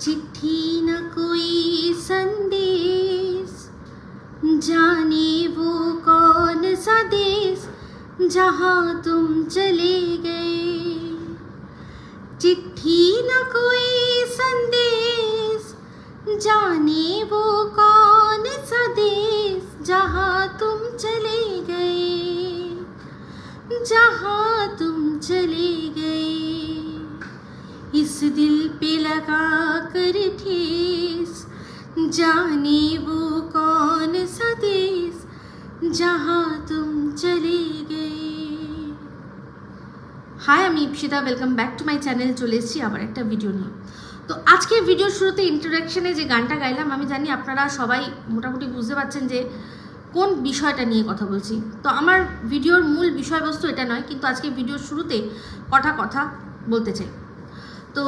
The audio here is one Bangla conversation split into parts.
चिट्ठी न कोई संदेश, जाने वो कौन सा देश जहाँ तुम चले गए। चिट्ठी न कोई संदेश, जाने वो कौन सा देश जहाँ तुम चले गए, जहाँ तुम चले गए। इस दिल पे लगा कर ठेस, जाने वो कौन सा देश जहाँ तुम चले गए। हाय, আমি Ipsita, welcome back to my channel. চলে এসেছি আবার একটা ভিডিও নিয়ে। তো আজকে ভিডিওর শুরুতে ইন্ট্রোডাকশনে যে গানটা গাইলাম, আমি জানি আপনারা সবাই মোটামুটি বুঝতে পারছেন যে কোন বিষয়টা নিয়ে কথা বলছি। তো আমার ভিডিওর মূল বিষয়বস্তু এটা নয়, কিন্তু আজকে ভিডিওর শুরুতে কথা বলতে চাই। তো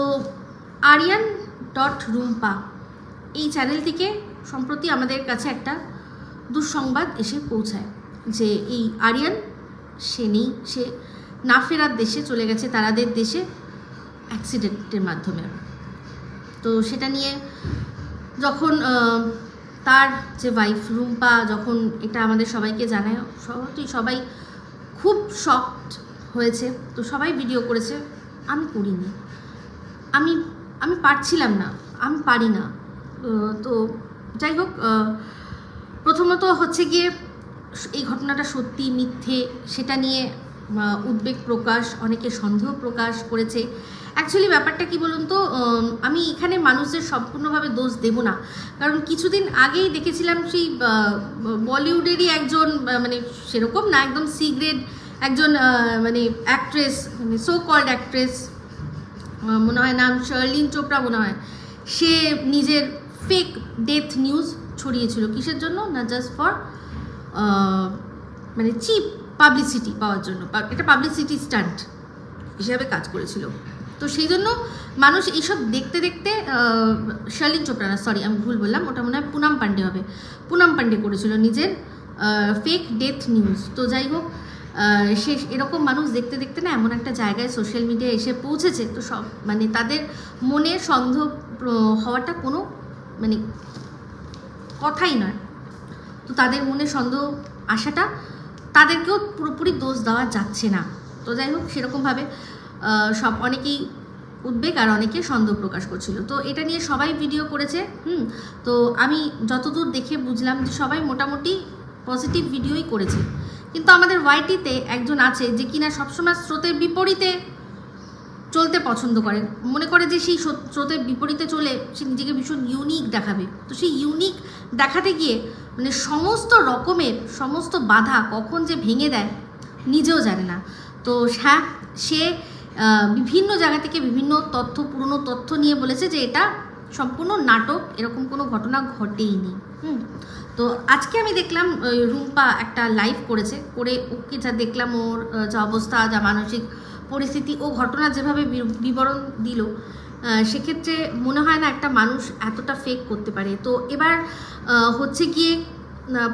aryan.rumpa এই চ্যানেল থেকে সম্প্রতি আমাদের কাছে একটা দুঃসংবাদ এসে পৌঁছায় যে এই আরিয়ান সে নেই, সে না ফেরার দেশে চলে গেছে, তারাদের দেশে অ্যাক্সিডেন্টের মাধ্যমে। তো সেটা নিয়ে যখন তার যে ওয়াইফ রুম্পা যখন এটা আমাদের সবাইকে জানায়, সবাই খুব শকড হয়েছে। তো সবাই ভিডিও করেছে, আমি করিনি, আমি পারছিলাম না, আমি পারি না। তো যাই হোক, প্রথমত হচ্ছে গিয়ে এই ঘটনাটা সত্যি মিথ্যে সেটা নিয়ে উদ্বেগ প্রকাশ, অনেকে সন্দেহ প্রকাশ করেছে। অ্যাকচুয়ালি ব্যাপারটা কি বলুন তো, আমি এখানে মানুষদের সম্পূর্ণভাবে দোষ দেব না, কারণ কিছুদিন আগেই দেখেছিলাম সেই বলিউডেরই একজন, মানে সেরকম না, একদম সি গ্রেড একজন মানে অ্যাক্ট্রেস, মানে সো কল্ড অ্যাক্ট্রেস, মনে হয় নাম শার্লিন চোপড়া মনে হয়, সে নিজের ফেক ডেথ নিউজ ছড়িয়েছিল। কিসের জন্য? না জাস্ট ফর মানে চিপ পাবলিসিটি পাওয়ার জন্য, এটা পাবলিসিটি স্টান্ট হিসাবে কাজ করেছিল। তো সেই জন্য মানুষ এইসব দেখতে দেখতে, শার্লিন চোপড়া না, সরি আমি ভুল বললাম, ওটা মনে হয় পুনাম পান্ডে হবে, পুনাম পান্ডে করেছিল নিজের ফেক ডেথ নিউজ। তো যাই হোক, সে এরকম মানুষ দেখতে দেখতে না এমন একটা জায়গায় সোশ্যাল মিডিয়ায় এসে পৌঁছেছে, তো সব মানে তাদের মনে সন্দেহ হওয়াটা কোনো মানে কথাই নয়। তো তাদের মনে সন্দেহ আসাটা, তাদেরকেও পুরোপুরি দোষ দেওয়া যাচ্ছে না। তো যাই হোক, সেরকমভাবে সব অনেকেই উদ্বেগ আর অনেকে সন্দেহ প্রকাশ করছিল। তো এটা নিয়ে সবাই ভিডিও করেছে। তো আমি যতদূর দেখে বুঝলাম যে সবাই মোটামুটি পজিটিভ ভিডিওই করেছে, কিন্তু আমাদের ওয়াইটিতে একজন আছে যে কিনা সবসময় স্রোতের বিপরীতে চলতে পছন্দ করে, মনে করে যে সেই স্রোতের বিপরীতে চলে সে নিজেকে ভীষণ ইউনিক দেখাবে। তো সেই ইউনিক দেখাতে গিয়ে মানে সমস্ত রকমের সমস্ত বাধা কখন যে ভেঙে দেয় নিজেও জানে না। তো হ্যাঁ, সে বিভিন্ন জায়গা থেকে বিভিন্ন পুরনো তথ্য নিয়ে বলেছে যে এটা সম্পূর্ণ নাটক, এরকম কোনো ঘটনা ঘটেইনি। তো আজকে আমি দেখলাম রুম্পা একটা লাইভ করেছে, করে ওকে যা দেখলাম, ওর যা অবস্থা, যা মানসিক পরিস্থিতি, ও ঘটনা যেভাবে বিবরণ দিল, সেক্ষেত্রে মনে হয় না একটা মানুষ এতটা ফেক করতে পারে। তো এবার হচ্ছে গিয়ে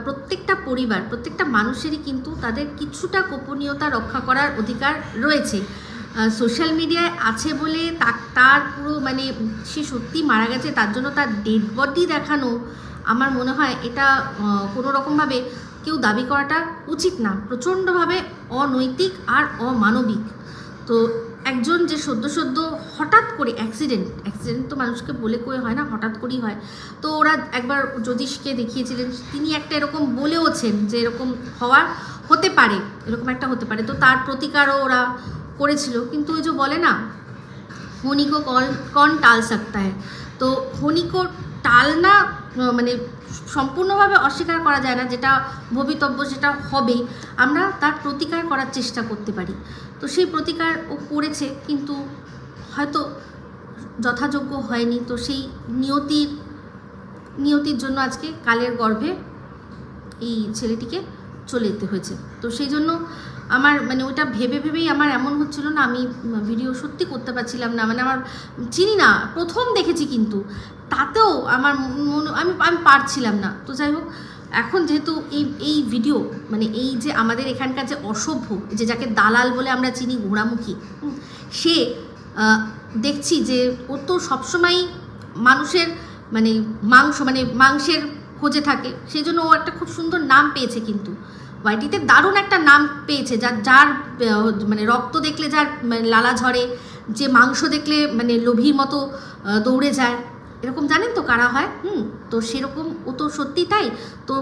প্রত্যেকটা পরিবার, প্রত্যেকটা মানুষেরই কিন্তু তাদের কিছুটা গোপনীয়তা রক্ষা করার অধিকার রয়েছে। সোশ্যাল মিডিয়ায় আছে বলে তার পুরো মানে সে সত্যি মারা গেছে তার জন্য তার ডেড বডি দেখানো, আমার মনে হয় এটা কোনো রকমভাবে কেউ দাবি করাটা উচিত না, প্রচণ্ডভাবে অনৈতিক আর অমানবিক। তো একজন যে সদ্য হঠাৎ করে অ্যাক্সিডেন্ট তো মানুষকে বলে কয়ে হয় না, হঠাৎ করেই হয়। তো ওরা একবার জ্যোতিষকে দেখিয়েছিলেন, তিনি একটা এরকম বলেওছেন যে এরকম হতে পারে, এরকম একটা হতে পারে। তো তার প্রতিকারও ওরা করেছিল, কিন্তু ওই যে বলে না, হনিকো কন টাল सकता है। তো হনিকো টাল না, মানে সম্পূর্ণভাবে অস্বীকার করা যায় না, যেটা ভবিতব্য যেটা হবে আমরা তার প্রতিকার করার চেষ্টা করতে পারি। তো সেই প্রতিকার ও করেছে, কিন্তু হয়তো যথাযোগ্য হয়নি। তো সেই নিয়তির জন্য আজকে কালের গর্ভে এই ছেলেটিকে চলে যেতে হয়েছে। তো সেই জন্য আমার মানে ওটা ভেবেই আমার এমন হচ্ছিল না, আমি ভিডিও সত্যি করতে পারছিলাম না। মানে আমার চিনি না, প্রথম দেখেছি, কিন্তু তাতেও আমার আমি পারছিলাম না। তো যাই হোক, এখন যেহেতু এই ভিডিও মানে এই যে আমাদের এখানকার যে অসভ্য, যে যাকে দালাল বলে আমরা চিনি, ঘোড়ামুখী, সে দেখছি যে ও তো সবসময়ই মানুষের মানে মাংসের খোঁজে থাকে, সেই জন্য ও একটা খুব সুন্দর নাম পেয়েছে। কিন্তু ওয়াইটিতে দারুণ একটা নাম পেয়েছে, যার মানে রক্ত দেখলে যার লালা ঝরে, যে মাংস দেখলে মানে লোভীর মতো দৌড়ে যায়, এরকম জানেন তো কারা হয়। তো সেরকম ও তো সত্যি তাই। তো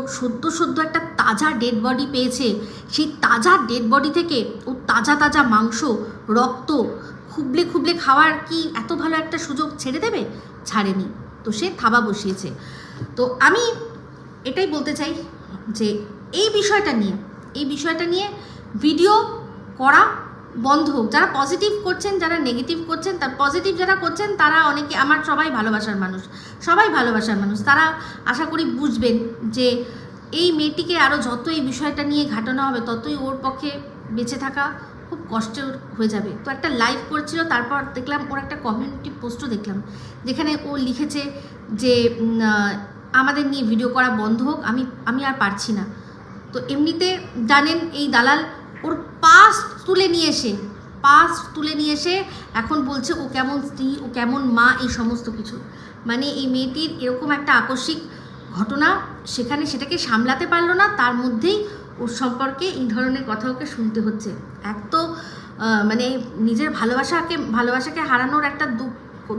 সদ্য একটা তাজা ডেড বডি পেয়েছে, সেই তাজা ডেড বডি থেকে ও তাজা মাংস রক্ত খুবলে খাওয়ার কি এত ভালো একটা সুযোগ ছেড়ে দেবে? ছাড়েনি, তো সে থাবা বসিয়েছে। তো আমি এটাই বলতে চাই যে এই বিষয়টা নিয়ে ভিডিও করা বন্ধ হোক। যারা পজিটিভ করছেন, যারা নেগেটিভ করছেন, তার পজিটিভ যারা করছেন তারা অনেকে আমার সবাই ভালোবাসার মানুষ, তারা আশা করি বুঝবেন যে এই মেয়েটিকে আরও যত এই বিষয়টা নিয়ে ঘাটানো হবে ততই ওর পক্ষে বেঁচে থাকা খুব কষ্টের হয়ে যাবে। তো একটা লাইভ করছিল, তারপর দেখলাম ওর একটা কমিউনিটি পোস্টও দেখলাম যেখানে ও লিখেছে যে আমাদের নিয়ে ভিডিও করা বন্ধ হোক, আমি আর পারছি না। তো এমনিতে জানেন এই দালাল ওর পাস্ট তুলে নিয়ে এসে এখন বলছে ও কেমন স্ত্রী, ও কেমন মা, এই সমস্ত কিছু। মানে এই মেয়েটির এরকম একটা আকস্মিক ঘটনা, সেটাকে সামলাতে পারলো না, তার মধ্যেই ওর সম্পর্কে এই ধরনের কথা ওকে শুনতে হচ্ছে। এক তো মানে নিজের ভালোবাসাকে হারানোর একটা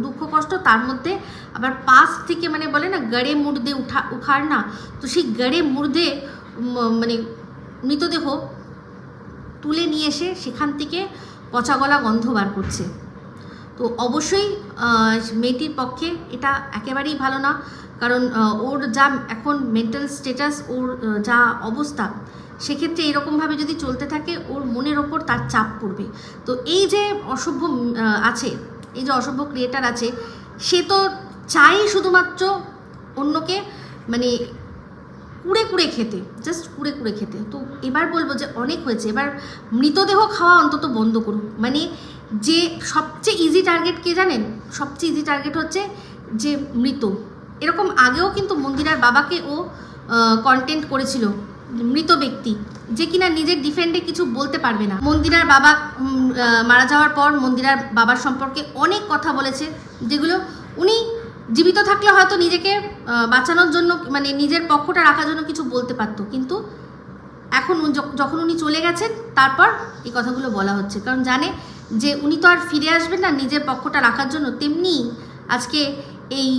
দুঃখ কষ্ট, তার মধ্যে আবার পাস্ট থেকে মানে বলে না গড়ে মুর্দে উঠার না, তো সেই গড়ে মুর্দে মানে মৃতদেহ তুলে নিয়ে এসে সেখান থেকে পচা গলা গন্ধ বার করছে। তো অবশ্যই মেয়েটির পক্ষে এটা একেবারেই ভালো না, কারণ ওর যা এখন মেন্টাল স্ট্যাটাস, ওর যা অবস্থা, সেক্ষেত্রে এরকমভাবে যদি চলতে থাকে ওর মনের ওপর তার চাপ পড়বে। তো এই যে অসভ্য ক্রিয়েটার আছে, সে তো চাই শুধুমাত্র অন্যকে মানে কুড়ে খেতে, জাস্ট কুড়ে খেতে। তো এবার বলবো যে অনেক হয়েছে, এবার মৃতদেহ খাওয়া অন্তত বন্ধ করুন। মানে যে সবচেয়ে ইজি টার্গেট কে জানেন? সবচেয়ে ইজি টার্গেট হচ্ছে যে মৃত। এরকম আগেও কিন্তু মন্দিরার বাবাকে ও কন্টেন্ট করেছিল, মৃত ব্যক্তি যে কিনা নিজের ডিফেন্ডে কিছু বলতে পারবে না। মন্দিরার বাবা মারা যাওয়ার পর মন্দিরার বাবার সম্পর্কে অনেক কথা বলেছে, যেগুলো উনি জীবিত থাকলে হয়তো নিজেকে বাঁচানোর জন্য মানে নিজের পক্ষটা রাখার জন্য কিছু বলতে পারতো, কিন্তু এখন যখন উনি চলে গেছেন তারপর এই কথাগুলো বলা হচ্ছে, কারণ জানে যে উনি তো আর ফিরে আসবেন না নিজের পক্ষটা রাখার জন্য। তেমনি আজকে এই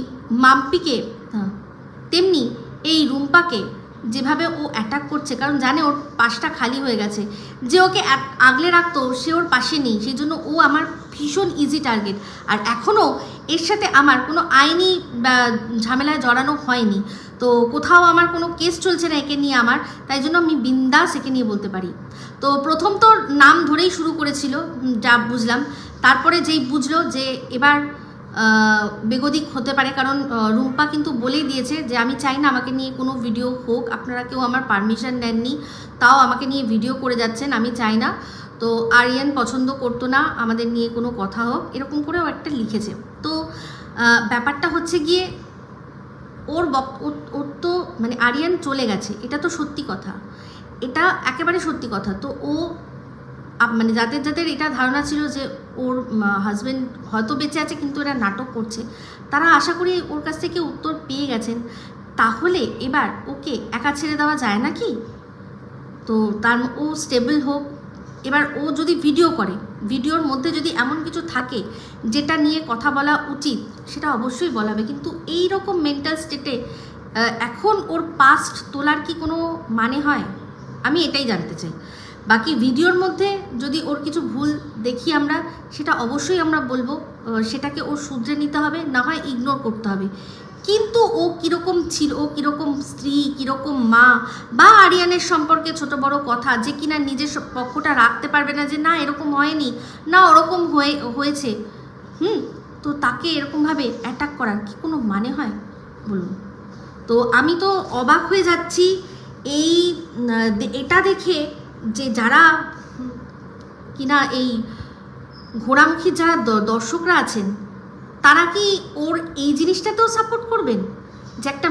মাম্পিকে, তেমনি এই রুম্পাকে যেভাবে ও অ্যাটাক করছে, কারণ জানে ওর পাশটা খালি হয়ে গেছে, যে ওকে আগলে রাখতো সে ওর পাশে নেই, সেই জন্য ও আমার ভীষণ ইজি টার্গেট। আর এখনও এর সাথে আমার কোনো আইনি ঝামেলায় জড়ানো হয়নি, তো কোথাও আমার কোনো কেস চলছে না একে নিয়ে আমার, তাই জন্য আমি বিন্দাস একে নিয়ে বলতে পারি। তো প্রথম তো নাম ধরেই শুরু করেছিল, যা বুঝলাম, তারপরে যেই বুঝলো যে এবার বেগদিক হতে পারে, কারণ রুম্পা কিন্তু বলেই দিয়েছে যে আমি চাই না আমাকে নিয়ে কোনো ভিডিও হোক, আপনারা কেউ আমার পারমিশন দেননি, তাও আমাকে নিয়ে ভিডিও করে যাচ্ছেন, আমি চাই না। তো আরিয়ান পছন্দ করতো না আমাদের নিয়ে কোনো কথা হোক, এরকম করেও একটা লিখেছে। তো ব্যাপারটা হচ্ছে গিয়ে ওর তো মানে আরিয়ান চলে গেছে, এটা তো সত্যি কথা, এটা একেবারে সত্যি কথা। তো ও মানে যাদের এটা ধারণা ছিল যে ওর হাজব্যান্ড হয়তো বেঁচে আছে কিন্তু এরা নাটক করছে, তারা আশা করি ওর কাছ থেকে উত্তর পেয়ে গেছেন। তাহলে এবার ওকে একা ছেড়ে দেওয়া যায় নাকি? তো ও স্টেবল হোক। এবার ও যদি ভিডিও করে, ভিডিওর মধ্যে যদি এমন কিছু থাকে যেটা নিয়ে কথা বলা উচিত, সেটা অবশ্যই বলাবে, কিন্তু এই রকম মেন্টাল স্টেটে এখন ওর পাস্ট তোলার কি কোনো মানে হয়? আমি এটাই জানতে চাই। বাকি ভিডিওর মধ্যে যদি ওর কিছু ভুল দেখি আমরা, সেটা অবশ্যই আমরা বলবো, সেটাকে ওর শুধরে নিতে হবে, না হয় ইগনোর করতে হবে। কিন্তু ও কীরকম ছিল, ও কীরকম স্ত্রী, কীরকম মা, বা আরিয়ানের সম্পর্কে ছোট বড় কথা যে কিনা নিজের পক্ষটা রাখতে পারবে না, যে না এরকম হয়নি, না ওরকম হয়েছে, তো তাকে এরকমভাবে অ্যাটাক করার কি কোনো মানে হয় বলুন? তো আমি তো অবাক হয়ে যাচ্ছি এটা দেখে, যে যারা কিনা এই ঘোড়ামুখী যারা দর্শকরা আছেন, তারা কি ওর এই জিনিসটাতেও সাপোর্ট করবেন, যে একটা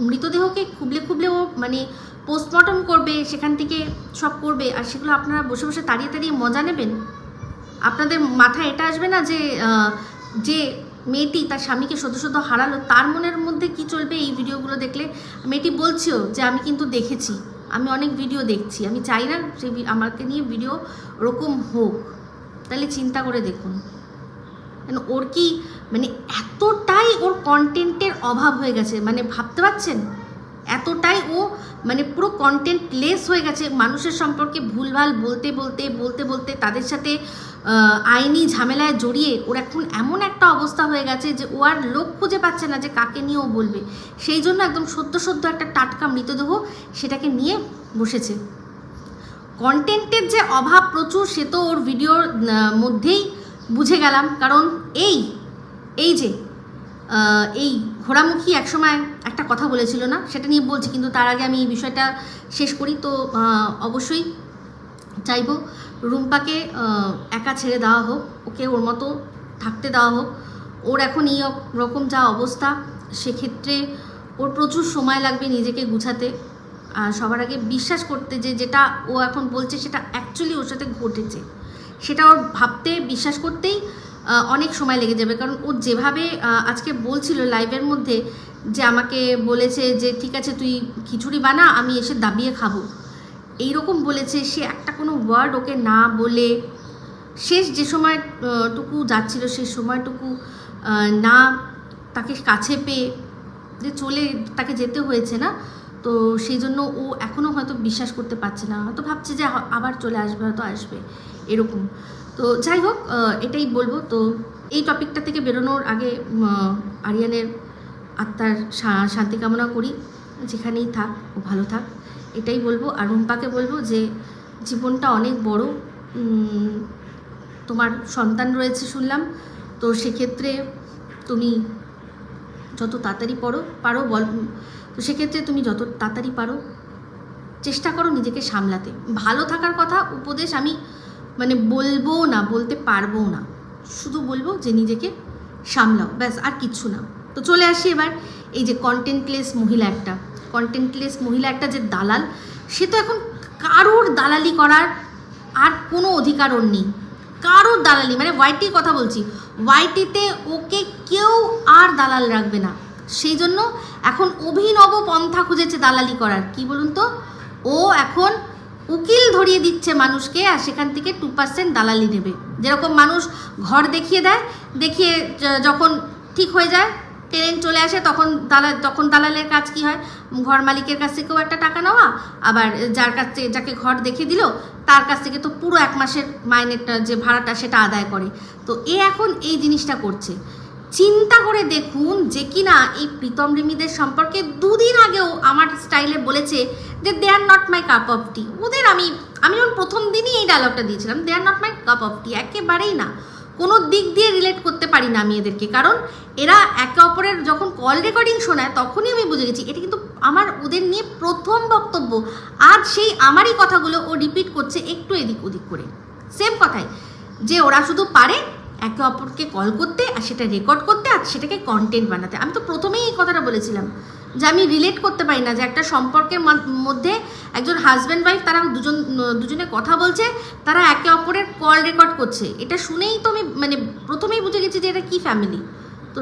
মৃতদেহকে খুবলে ও মানে পোস্টমর্টম করবে, সেখান থেকে সব করবে, আর সেগুলো আপনারা বসে বসে তাড়িয়ে মজা নেবেন? আপনাদের মাথায় এটা আসবে না যে মেয়েটি তার স্বামীকে সদ্য সদ্য হারালো, তার মনের মধ্যে কি চলবে এই ভিডিওগুলো দেখলে। মেয়েটি বলছেও যে আমি কিন্তু দেখেছি, আমি অনেক ভিডিও দেখছি, আমি চাই না সেই আমাকে নিয়ে ভিডিও ওরকম হোক। তাহলে চিন্তা করে দেখুন, মানে ওর কি মানে এতটাই ওর কন্টেন্টের অভাব হয়ে গেছে, মানে ভাবতে পারছেন এতটাই ও মানে পুরো কন্টেন্ট লেস হয়ে গেছে। মানুষের সম্পর্কে ভুলভাল বলতে বলতে বলতে বলতে তাদের সাথে আইনি ঝামেলায় জড়িয়ে ওর এখন এমন একটা অবস্থা হয়ে গেছে যে ও আর লোক খুঁজে পাচ্ছে না যে কাকে নিয়ে ও বলবে। সেই জন্য একদম সদ্য সদ্য একটা টাটকা মৃতদেহ সেটাকে নিয়ে বসেছে। কন্টেন্টের যে অভাব প্রচুর সে তো ওর ভিডিওর মধ্যেই বুঝে গেলাম। কারণ এই যে এই ঘোড়ামুখী একসময় একটা কথা বলেছিল না, সেটা নিয়ে বলছি, কিন্তু তার আগে আমি এই বিষয়টা শেষ করি। তো অবশ্যই চাইবো রুম্পাকে একা ছেড়ে দেওয়া হোক, ওকে ওর মতো থাকতে দেওয়া হোক। ওর এখন এই রকম যা অবস্থা, সেক্ষেত্রে ওর প্রচুর সময় লাগবে নিজেকে গুছাতে। আর সবার আগে বিশ্বাস করতে যে যেটা ও এখন বলছে সেটা অ্যাকচুয়ালি ওর সাথে ঘটেছে, সেটা ওর ভাবতে বিশ্বাস করতেই অনেক সময় লেগে যাবে। কারণ ও যেভাবে আজকে বলছিল লাইভের মধ্যে যে আমাকে বলেছে যে ঠিক আছে তুই খিচুড়ি বানা, আমি এসে দাবিয়ে খাবো, এইরকম বলেছে। সে একটা কোনো ওয়ার্ড ওকে না বলে শেষ যে সময়টুকু যাচ্ছিল সেই সময়টুকু না তাকে কাছে পেয়ে যে চলে তাকে যেতে হয়েছে না, তো সেই জন্য ও এখনও হয়তো বিশ্বাস করতে পারছে না, হয়তো ভাবছে যে আবার চলে আসবে, হয়তো আসবে এরকম। তো যাই হোক, এটাই বলবো। তো এই টপিকটা থেকে বেরোনোর আগে আরিয়ানের আত্মার শান্তি কামনা করি, যেখানেই থাক ও ভালো থাক, এটাই বলবো। আর রুম্পাকে বলবো যে জীবনটা অনেক বড়, তোমার সন্তান রয়েছে শুনলাম, তো সেক্ষেত্রে তুমি যত তাড়াতাড়ি পারো তো সেক্ষেত্রে তুমি যত তাড়াতাড়ি পারো চেষ্টা করো নিজেকে সামলাতে। ভালো থাকার কথা উপদেশ আমি মানে বলবো না, বলতে পারবো না, শুধু বলবো যে নিজেকে সামলাও, ব্যাস, আর কিচ্ছু না। তো চলে আসি এবার এই যে কন্টেন্টলেস মহিলা একটা যে দালাল, সে তো এখন কারোর দালালি করার আর কোনো অধিকার ওর নেই, কারোর দালালি, মানে ওয়াইটির কথা বলছি, ওয়াইটিতে ওকে কেউ আর দালাল রাখবে না। সেই জন্য এখন অভিনব পন্থা খুঁজেছে দালালি করার। কি বলুন তো, ও এখন উকিল ধরিয়ে দিচ্ছে মানুষকে, আর সেখান থেকে 2% দালালি নেবে। যেরকম মানুষ ঘর দেখিয়ে দেয়, দেখিয়ে যখন ঠিক হয়ে যায়, টেনেন্ট চলে আসে, তখন দালালের কাজ কি হয়, ঘর মালিকের কাছ থেকেও একটা টাকা নেওয়া, আবার যাকে ঘর দেখে দিল তার কাছ থেকে তো পুরো 1 মাসের মাইনেটা যে ভাড়াটা সেটা আদায় করে। তো এ এখন এই জিনিসটা করছে। চিন্তা করে দেখুন যে কিনা এই প্রীতম রিমিদের সম্পর্কে 2 দিন আগেও আমার স্টাইলে বলেছে যে they are not my cup of tea. ওদের আমি ওর প্রথম দিনই এই ডায়লগটা দিয়েছিলাম, they are not my cup of tea, একেবারেই না, কোনো দিক দিয়ে রিলেট করতে পারি না আমি এদেরকে। কারণ এরা একে অপরের যখন কল রেকর্ডিং শোনায় তখনই আমি বুঝে গেছি এটা কিন্তু আমার ওদের নিয়ে প্রথম বক্তব্য। আজ সেই আমারই কথাগুলো ও রিপিট করছে একটু এদিক ওদিক করে, সেম কথাই, যে ওরা শুধু পারে একে অপরকে কল করতে আর সেটা রেকর্ড করতে আর সেটাকে কন্টেন্ট বানাতে। আমি তো প্রথমেই এই কথাটা বলেছিলাম যে আমি রিলেট করতে পারি না যে একটা সম্পর্কের মধ্যে একজন হাজব্যান্ড ওয়াইফ তারা দুজনে কথা বলছে, তারা একে অপরের কল রেকর্ড করছে। এটা শুনেই তো আমি মানে প্রথমেই বুঝে গেছি যে এটা কী ফ্যামিলি। তো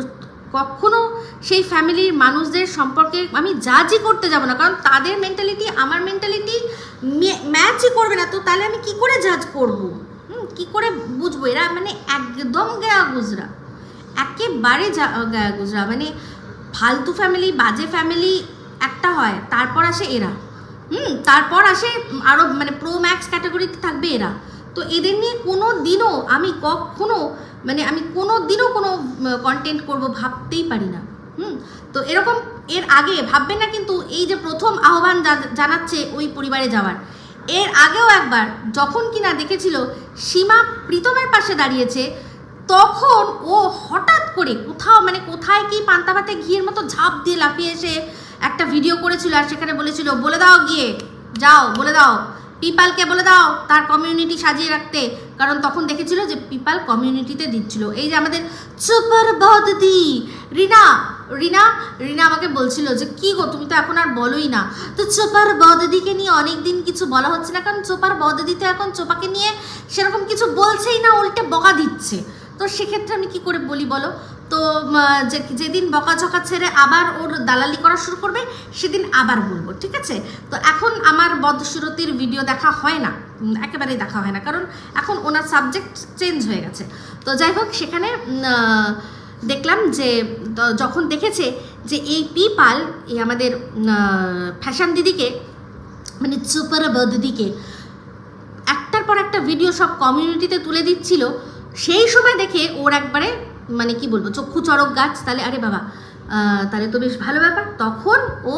কখনো সেই ফ্যামিলির মানুষদের সম্পর্কে আমি জাজই করতে যাব না, কারণ তাদের মেন্টালিটি আমার মেন্টালিটি ম্যাচই করবে না। তো তাহলে আমি কি করে জাজ করব, কি করে বুঝবো? এরা মানে একদম গায়া গুজরা, একেবারে গায়া গুজরা, মানে ফালতু ফ্যামিলি, বাজে ফ্যামিলি একটা হয়, তারপর আসে এরা, তারপর আসে আরও মানে প্রো ম্যাক্স ক্যাটাগরিতে থাকবে এরা। তো এদের নিয়ে কোনো দিনও আমি কোনো দিনও কোনো কন্টেন্ট করব ভাবতেই পারি না। তো এরকম এর আগে ভাববেন না কিন্তু, এই যে প্রথম আহ্বান জানাচ্ছে ওই পরিবারে যাওয়ার, এর আগেও একবার যখন কিনা দেখেছিল সীমা প্রীতমের পাশে দাঁড়িয়েছে, তখন ও হঠাৎ করে কোথায় কি পান্তা ভাতে ঘিয়ের মতো ঝাঁপ দিয়ে লাফিয়ে এসে একটা ভিডিও করেছিল, আর সেখানে বলেছিল বলে দাও, গিয়ে যাও বলে দাও পিপালকে, বলে দাও তার কমিউনিটি সাজিয়ে রাখতে। কারণ তখন দেখেছিল যে পিপাল কমিউনিটিতে দিচ্ছিল। এই যে আমাদের সুপার বৌদি রিনা আমাকে বলছিল যে কি গো তুমি তো এখন আর বলোই না, তো চোপার বৌদিকে নিয়ে অনেক দিন কিছু বলা হচ্ছে না, কারণ চোপার বৌদি তো এখন চোপাকে নিয়ে সেরকম কিছু বলছেই না, উল্টে বকা দিচ্ছে। তো সেক্ষেত্রে আমি কি করে বলি বলো? তো যেদিন বকাঝকা ছেড়ে আবার ওর দালালি করা শুরু করবে সেদিন আবার বলবো, ঠিক আছে? তো এখন আমার বদসুরতির ভিডিও দেখা হয় না, একেবারেই দেখা হয় না, কারণ এখন ওনার সাবজেক্ট চেঞ্জ হয়ে গেছে। তো যাই হোক, সেখানে দেখলাম যে যখন দেখেছে যে এই পিপাল এই আমাদের ফ্যাশন দিদিকে, মানে সুপার দিদিকে একটার পর একটা ভিডিও সব কমিউনিটিতে তুলে দিচ্ছিল, সেই সময় দেখে ওর একবারে মানে কি বলবো, চক্ষু চড়ক গাছ। তাহলে আরে বাবা, তাহলে তো বেশ ভালো ব্যাপার। তখন ও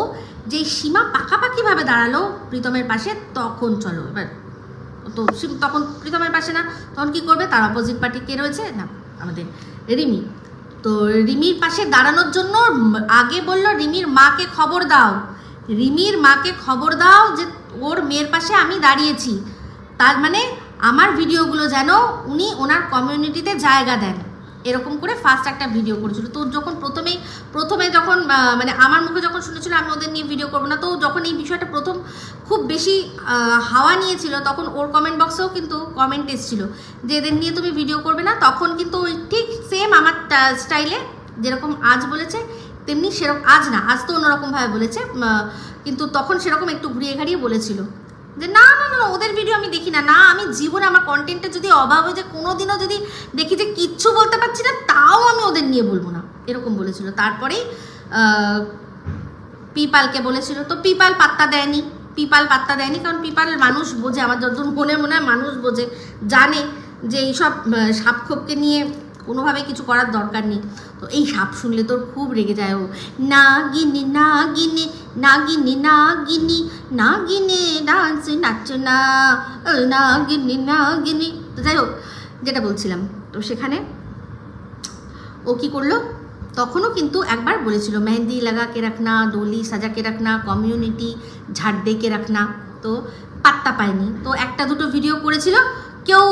যে সীমা পাকাপাকিভাবে দাঁড়ালো প্রীতমের পাশে, তখন চলো এবার তো তখন প্রীতমের পাশে না, তখন কি করবে? তার অপোজিট পার্টি কে রয়েছে না, আমাদের রিমি। তো রিমির পাশে দাঁড়ানোর জন্য আগে বললো রিমির মাকে খবর দাও, রিমির মাকে খবর দাও যে ওর মেয়ের পাশে আমি দাঁড়িয়েছি, তার মানে আমার ভিডিওগুলো যেন উনি ওনার কমিউনিটিতে জায়গা দেন, এরকম করে ফার্স্ট একটা ভিডিও করেছিল। তো যখন প্রথমে যখন মানে আমার মুখে যখন শুনেছিল আমি ওদের নিয়ে ভিডিও করবো না, তো যখন এই বিষয়টা প্রথম খুব বেশি হাওয়া নিয়েছিল, তখন ওর কমেন্ট বক্সেও কিন্তু কমেন্ট এসেছিল যে এদের নিয়ে তুমি ভিডিও করবে না। তখন কিন্তু ওই ঠিক সেম আমার স্টাইলে যেরকম আজ বলেছে তেমনি সেরকম, আজ না, আজ তো অন্যরকমভাবে বলেছে, কিন্তু তখন সেরকম একটু ঘুরিয়ে ঘাড়িয়ে বলেছিল যে না না না ওদের ভিডিও আমি দেখি না, না আমি জীবনে আমার কন্টেন্টে যদি অভাব হয়ে যায়, কোনো দিনও যদি দেখি যে কিচ্ছু বলতে পারছি না, তাও আমি ওদের নিয়ে বলবো না, এরকম বলেছিল। তারপরেই পিপালকে বলেছিল, তো পিপাল পাত্তা দেয়নি, কারণ পিপাল মানুষ বোঝে, আমার যতদূর মনে হয় মানুষ বোঝে, জানে যে এইসব সাপখোপকে নিয়ে কোনোভাবে কিছু করার দরকার নেই। তো এই সাপ শুনলে তোর খুব রেগে যায় ও, না গিনি না গিনি না গিনি না গিনি না গিনে ডান্স নাচ না না গিনি না গিনি। তো যাই হোক, যেটা বলছিলাম, তো সেখানে ও কি করলো, তখনও কিন্তু একবার বলেছিল মেহেন্দি লাগা কে রাখনা, ডোলি সাজা কে রাখনা, কমিউনিটি ঝাড় দে কে রাখনা। তো পাত্তা পায়নি, তো একটা দুটো ভিডিও করেছিল, কেউ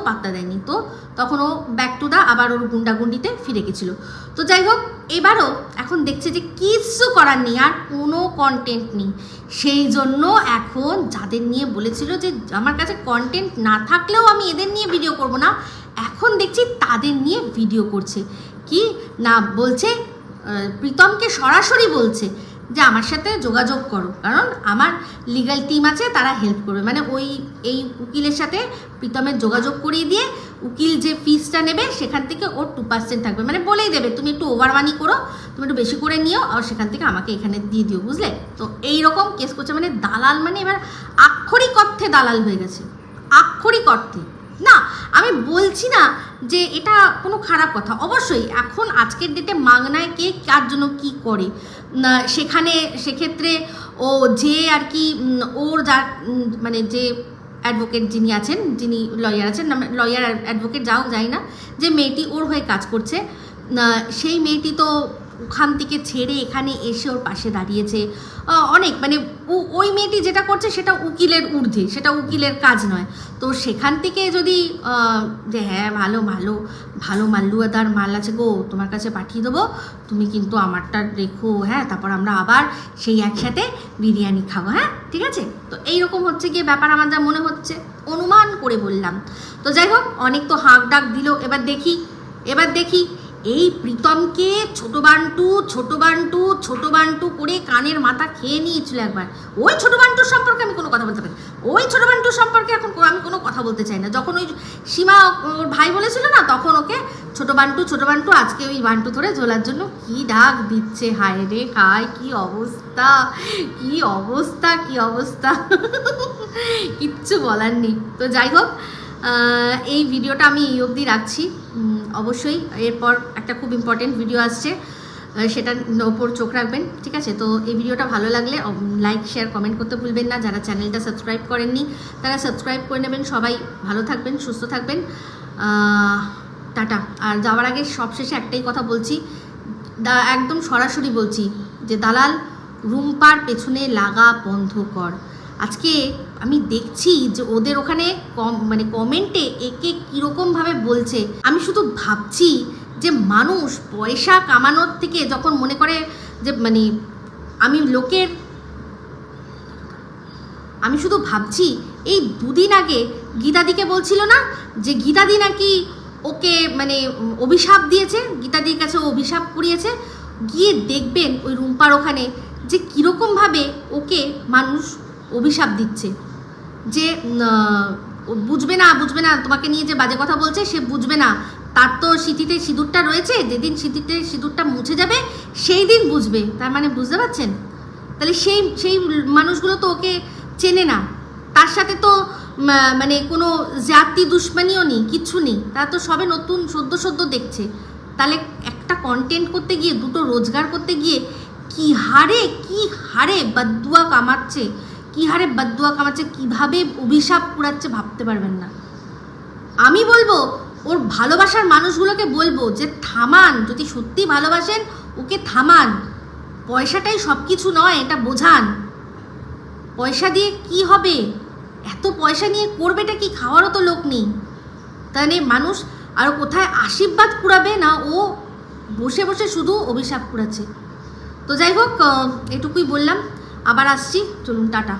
পাত্তা দেয়নি। তো তখন ও ব্যাক টু দা আবার ওর গুন্ডাগুন্ডিতে ফিরে গেছিলো। তো যাই হোক, এবারও এখন দেখছে যে কিচ্ছু করার নেই, আর কোনো কন্টেন্ট নেই, সেই জন্য এখন যাদের নিয়ে বলেছিল যে আমার কাছে কন্টেন্ট না থাকলেও আমি এদের নিয়ে ভিডিও করব না, এখন দেখছি তাদের নিয়ে ভিডিও করছে। কি না বলছে, প্রীতমকে সরাসরি বলছে যে আমার সাথে যোগাযোগ করো, কারণ আমার লিগ্যাল টিম আছে, তারা হেল্প করবে। মানে এই উকিলের সাথে প্রীতমের যোগাযোগ করিয়ে দিয়ে উকিল যে ফিসটা নেবে সেখান থেকে ওর 2% থাকবে, মানে বলেই দেবে তুমি একটু ওভার মানি করো, তুমি একটু বেশি করে নিও, আর সেখান থেকে আমাকে এখানে দিয়ে দিও, বুঝলে? তো এইরকম কেস করছে, মানে দালাল, মানে এবার আক্ষরিক অর্থে দালাল হয়ে গেছে, আক্ষরিক অর্থে। না আমি বলছি না যে এটা কোনো খারাপ কথা, অবশ্যই এখন আজকের ডেটে মাগনায় কে কার জন্য কি করে, সেক্ষেত্রে ও যে আর কি ওর যার মানে যে অ্যাডভোকেট যিনি আছেন, যিনি লয়ার আছেন, লয়ার অ্যাডভোকেট যাও যাই না, যে মেয়েটি ওর হয়ে কাজ করছে, সেই মেয়েটি তো ওখান থেকে ছেড়ে এখানে এসে ওর পাশে দাঁড়িয়েছে অনেক, মানে ওই মেয়েটি যেটা করছে সেটা উকিলের ঊর্ধ্বে, সেটা উকিলের কাজ নয়। তো সেখান থেকে যদি যে হ্যাঁ ভালো মাল্লুয়াদার মাল আছে গো, তোমার কাছে পাঠিয়ে দেবো, তুমি কিন্তু আমারটা রেখো, হ্যাঁ, তারপর আমরা আবার সেই একসাথে বিরিয়ানি খাবো, হ্যাঁ ঠিক আছে। তো এইরকম হচ্ছে গিয়ে ব্যাপার, আমার যা মনে হচ্ছে, অনুমান করে বললাম। তো যাই হোক, অনেক তো হাঁক ডাক দিল, এবার দেখি এই প্রীতমকে ছোট বান্টু করে কানের মাথা খেয়ে নিয়েছিল একবার। ওই ছোট বান্টুর সম্পর্কে আমি কোনো কথা বলতে পারি, ওই ছোট বান্টুর সম্পর্কে এখন আমি কোনো কথা বলতে চাই না। যখন ওই সীমা ওর ভাই বলেছিল না, তখন ওকে ছোট বান্টু, আজকে ওই বান্টু ধরে ঝোলার জন্য কি ডাক দিচ্ছে, হায় রে হায়, কি অবস্থা কিচ্ছু বলার নেই। তো যাই হোক, এই ভিডিওটা আমি এই অবধি রাখছি। অবশ্যই এরপর একটা খুব ইম্পর্টেন্ট ভিডিও আসছে, সেটার ওপর চোখ রাখবেন, ঠিক আছে? তো এই ভিডিওটা ভালো লাগলে লাইক শেয়ার কমেন্ট করতে ভুলবেন না। যারা চ্যানেলটা সাবস্ক্রাইব করেননি তারা সাবস্ক্রাইব করে নেবেন। সবাই ভালো থাকবেন, সুস্থ থাকবেন, টাটা। আর যাওয়ার আগে সবশেষে একটাই কথা বলছি, একদম সরাসরি বলছি যে দালাল রুম্পার পেছনে লাগা বন্ধ কর। আজকে আমি দেখছি যে ওদের ওখানে মানে কমেন্টে একে কীরকমভাবে বলছে, আমি শুধু ভাবছি যে মানুষ পয়সা কামানোর থেকে যখন মনে করে যে মানে আমি শুধু ভাবছি এই দুদিন আগে গীতাদিকে বলছিল না যে গীতাদি নাকি ওকে মানে অভিশাপ দিয়েছে, গীতাদির কাছে ও অভিশাপ কুড়িয়েছে। গিয়ে দেখবেন ওই রুম্পার ওখানে যে কীরকমভাবে ওকে মানুষ অভিশাপ দিচ্ছে, যে ও বুঝবে না তোমাকে নিয়ে যে বাজে কথা বলছে সে বুঝবে না, তার তো সিঁথিতে সিঁদুরটা রয়েছে, যেদিন সিঁথিতে সিঁদুরটা মুছে যাবে সেই দিন বুঝবে। তার মানে বুঝতে পারছেন? তাহলে সেই মানুষগুলো তো ওকে চেনে না, তার সাথে তো মানে কোনো জাতি দুশ্মনীও নেই, কিচ্ছু নেই, তারা তো সবে নতুন সদ্য দেখছে। তাহলে একটা কন্টেন্ট করতে গিয়ে, দুটো রোজগার করতে গিয়ে কি হারে বদদুয়া কামাচ্ছে, কীভাবে অভিশাপ কুড়াচ্ছে ভাবতে পারবেন না। আমি বলবো ওর ভালোবাসার মানুষগুলোকে বলবো যে থামান, যদি সত্যি ভালোবাসেন ওকে থামান, পয়সাটাই সব কিছু নয়, এটা বোঝান। পয়সা দিয়ে কি হবে? এত পয়সা নিয়ে করবেটা কি? খাওয়ারও তো লোক নেই। তাহলে মানুষ আর কোথায় আশীর্বাদ কুড়াবে না, ও বসে বসে শুধু অভিশাপ কুড়াচ্ছে। তো যাই হোক, এটুকুই বললাম, আবার আসছি, চলুন টাটা।